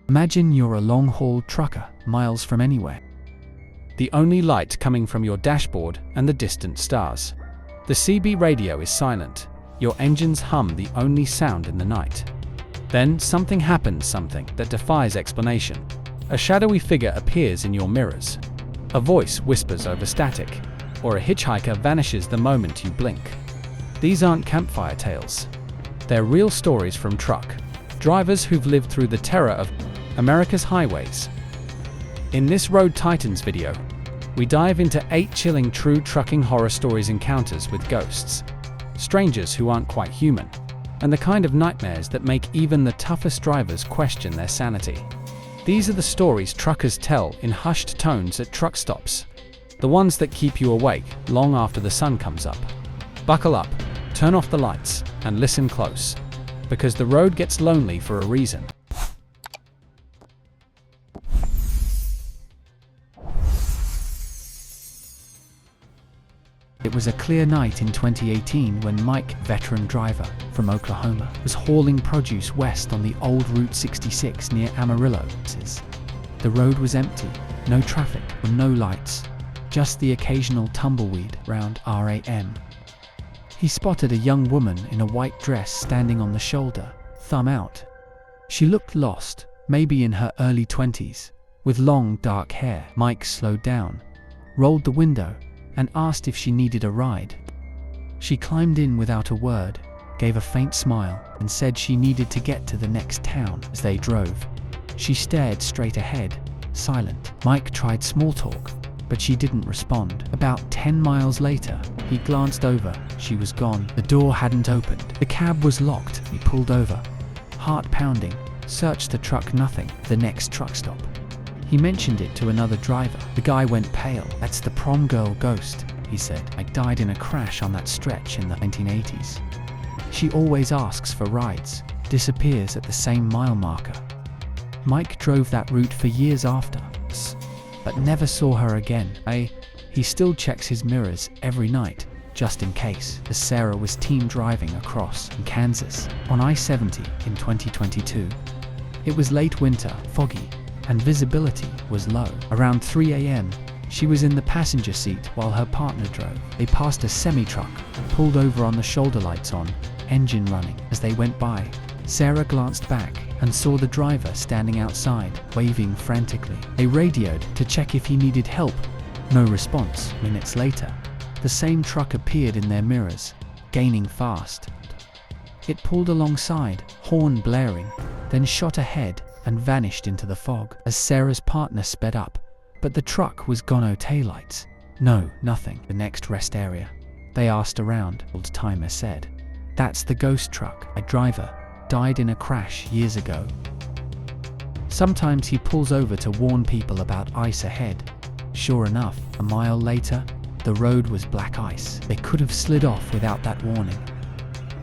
Imagine you're a long-haul trucker, miles from anywhere. The only light coming from your dashboard and the distant stars. The CB radio is silent. Your engines hum, the only sound in the night. Then something happens, something that defies explanation. A shadowy figure appears in your mirrors. A voice whispers over static, or a hitchhiker vanishes the moment you blink. These aren't campfire tales. They're real stories from truck drivers who've lived through the terror of America's highways. In this Road Titans video, we dive into 8 chilling true trucking horror stories, encounters with ghosts, strangers who aren't quite human, and the kind of nightmares that make even the toughest drivers question their sanity. These are the stories truckers tell in hushed tones at truck stops, the ones that keep you awake long after the sun comes up. Buckle up, turn off the lights, and listen close, because the road gets lonely for a reason. It was a clear night in 2018 when Mike, veteran driver from Oklahoma, was hauling produce west on the old Route 66 near Amarillo. The road was empty, no traffic or no lights, just the occasional tumbleweed around RAM. He spotted a young woman in a white dress standing on the shoulder, thumb out. She looked lost, maybe in her early 20s, with long dark hair. Mike slowed down, rolled the window, and asked if she needed a ride. She climbed in without a word, gave a faint smile, and said she needed to get to the next town. As they drove, she stared straight ahead, silent. Mike tried small talk, but she didn't respond. About 10 miles later, he glanced over. She was gone. The door hadn't opened. The cab was locked. He pulled over, heart pounding, searched the truck, nothing. The next truck stop, he mentioned it to another driver. The guy went pale. "That's the prom girl ghost," he said. "I died in a crash on that stretch in the 1980s. She always asks for rides, disappears at the same mile marker." Mike drove that route for years after, but never saw her again. He still checks his mirrors every night, just in case, as Sarah was team driving across in Kansas on I-70 in 2022. It was late winter, foggy, and visibility was low. Around 3 a.m., she was in the passenger seat while her partner drove. They passed a semi-truck, pulled over on the shoulder lights on, engine running. As they went by, Sarah glanced back and saw the driver standing outside, waving frantically. They radioed to check if he needed help. No response. Minutes later, the same truck appeared in their mirrors, gaining fast. It pulled alongside, horn blaring, then shot ahead and vanished into the fog. As Sarah's partner sped up, but the truck was gone. No taillights. No, nothing. The next rest area. They asked around. Old timer said, "That's the ghost truck. A driver died in a crash years ago." Sometimes he pulls over to warn people about ice ahead. Sure enough, a mile later, the road was black ice. They could have slid off without that warning.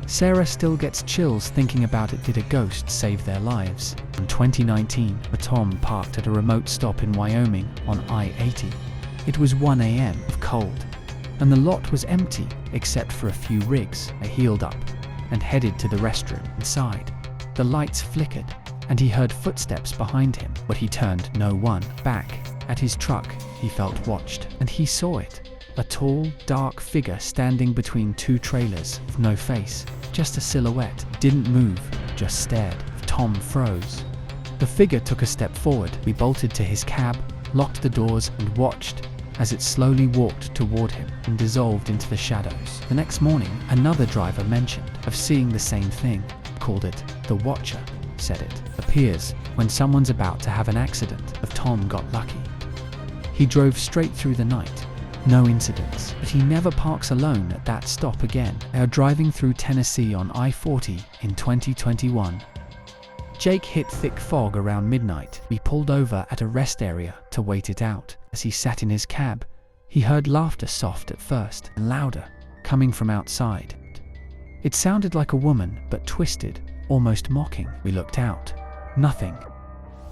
Sarah still gets chills thinking about it. Did a ghost save their lives? In 2019, a Tom parked at a remote stop in Wyoming on I-80. It was 1 a.m. of cold, and the lot was empty except for a few rigs. He heeled up and headed to the restroom. Inside, the lights flickered, and he heard footsteps behind him, but he turned. No one. Back at his truck, he felt watched, and he saw it. A tall, dark figure standing between 2 trailers, with no face, just a silhouette. Didn't move, just stared. Tom froze. The figure took a step forward. We bolted to his cab, locked the doors, and watched as it slowly walked toward him and dissolved into the shadows. The next morning, another driver mentioned of seeing the same thing. Called it the Watcher, said it appears when someone's about to have an accident. If Tom got lucky, he drove straight through the night. No incidents, but he never parks alone at that stop again. They are driving through Tennessee on I-40 in 2021. Jake hit thick fog around midnight. He pulled over at a rest area to wait it out. As he sat in his cab, he heard laughter, soft at first and louder, coming from outside. It sounded like a woman, but twisted, almost mocking. We looked out. Nothing.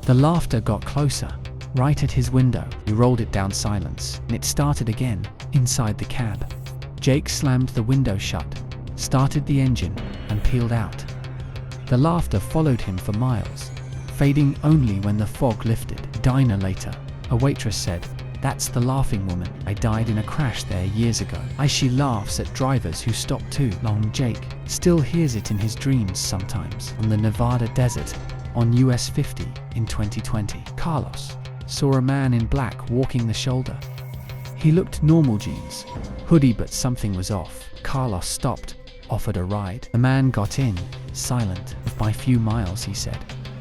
The laughter got closer, right at his window. He rolled it down. Silence, and it started again, inside the cab. Jake slammed the window shut, started the engine, and peeled out. The laughter followed him for miles, fading only when the fog lifted. A diner later, a waitress said, "That's the laughing woman. I died in a crash there years ago." She laughs at drivers who stop too long. Jake still hears it in his dreams sometimes. On the Nevada desert, on US 50 in 2020, Carlos saw a man in black walking the shoulder. He looked normal, jeans, hoodie, but something was off. Carlos stopped, offered a ride. The man got in, silent. "By few miles," he said.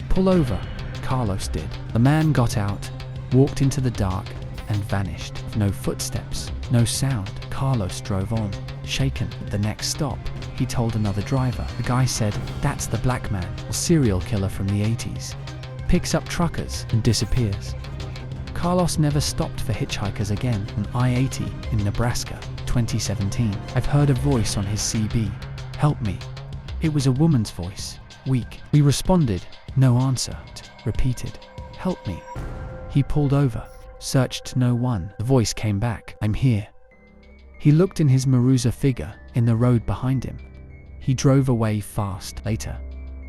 "Pull over." Carlos did. The man got out, walked into the dark, and vanished. No footsteps, no sound. Carlos drove on, shaken. At the next stop, he told another driver. The guy said, "That's the black man, a serial killer from the 80s. Picks up truckers and disappears." Carlos never stopped for hitchhikers again. On I-80 in Nebraska, 2017. "I've heard a voice on his CB. Help me." It was a woman's voice, weak. We responded, no answer. Repeated, "Help me." He pulled over, searched, no one. The voice came back, "I'm here." He looked in his Maruza figure in the road behind him. He drove away fast. Later,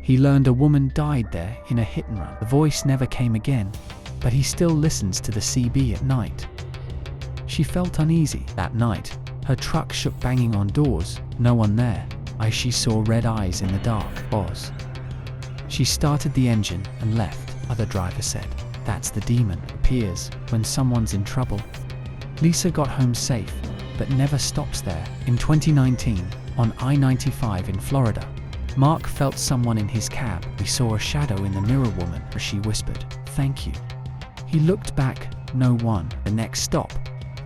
he learned a woman died there in a hit and run. The voice never came again, but he still listens to the CB at night. She felt uneasy. That night, her truck shook, banging on doors, no one there. She saw red eyes in the dark. Oz. She started the engine and left. Other driver said, "That's the demon. Appears when someone's in trouble." Lisa got home safe, but never stops there. In 2019, on I-95 in Florida, Mark felt someone in his cab. He saw a shadow in the mirror woman. She whispered, "Thank you." He looked back, no one. The next stop,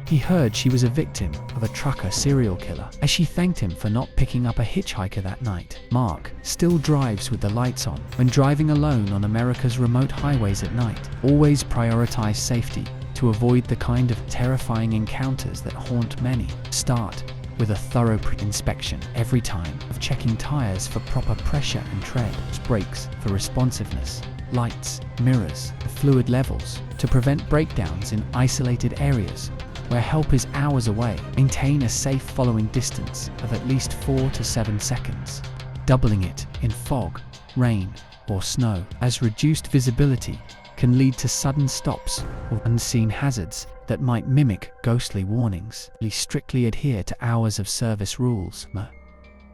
he heard she was a victim of a trucker serial killer. She thanked him for not picking up a hitchhiker that night. Mark still drives with the lights on. When driving alone on America's remote highways at night, always prioritize safety to avoid the kind of terrifying encounters that haunt many. Start with a thorough pre-inspection every time of checking tires for proper pressure and tread, brakes for responsiveness, lights, mirrors, fluid levels to prevent breakdowns in isolated areas where help is hours away. Maintain a safe following distance of at least 4 to 7 seconds, doubling it in fog, rain, or snow, as reduced visibility can lead to sudden stops or unseen hazards that might mimic ghostly warnings. Strictly adhere to hours of service rules.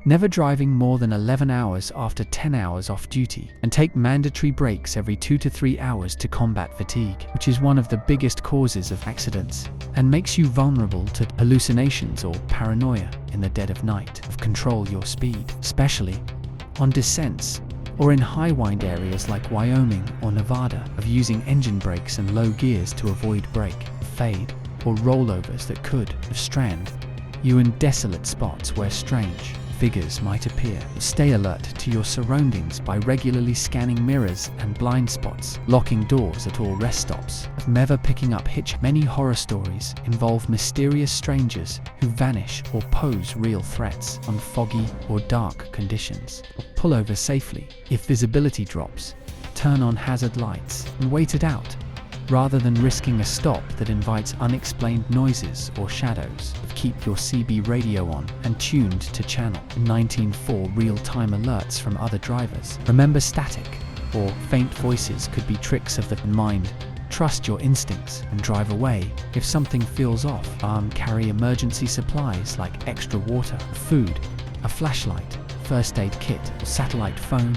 Never driving more than 11 hours after 10 hours off duty, and take mandatory breaks every 2 to 3 hours to combat fatigue, which is one of the biggest causes of accidents and makes you vulnerable to hallucinations or paranoia in the dead of night. Control your speed, especially on descents or in high wind areas like Wyoming or Nevada, of using engine brakes and low gears to avoid brake, fade, or rollovers that could strand you in desolate spots where strange figures might appear. Stay alert to your surroundings by regularly scanning mirrors and blind spots, locking doors at all rest stops, never picking up hitch. Many horror stories involve mysterious strangers who vanish or pose real threats on foggy or dark conditions. Pull over safely. If visibility drops, turn on hazard lights and wait it out, rather than risking a stop that invites unexplained noises or shadows. Keep your CB radio on and tuned to channel 19.4 real-time alerts from other drivers. Remember, static or faint voices could be tricks of the mind. Trust your instincts and drive away if something feels off. Carry emergency supplies like extra water, food, a flashlight, first aid kit, satellite phone,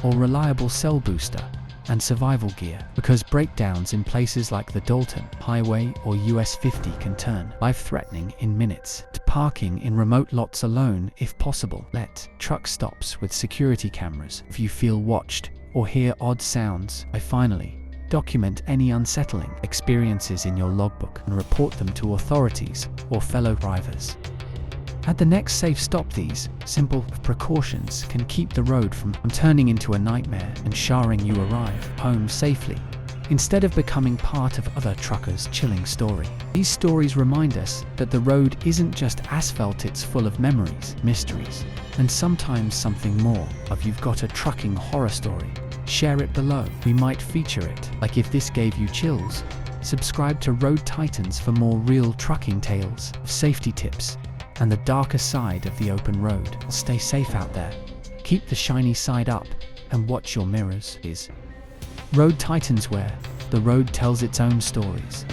or reliable cell booster, and survival gear, because breakdowns in places like the Dalton Highway or US 50 can turn life-threatening in minutes. Parking in remote lots alone if possible. Let truck stops with security cameras if you feel watched or hear odd sounds. Finally, document any unsettling experiences in your logbook and report them to authorities or fellow drivers. At the next safe stop, these simple precautions can keep the road from turning into a nightmare, ensuring you arrive home safely, instead of becoming part of other truckers' chilling story. These stories remind us that the road isn't just asphalt, it's full of memories, mysteries, and sometimes something more. If you've got a trucking horror story, share it below. We might feature it. Like if this gave you chills, subscribe to Road Titans for more real trucking tales, safety tips, and the darker side of the open road. Stay safe out there, keep the shiny side up, and watch your mirrors. Road Titans, where the road tells its own stories.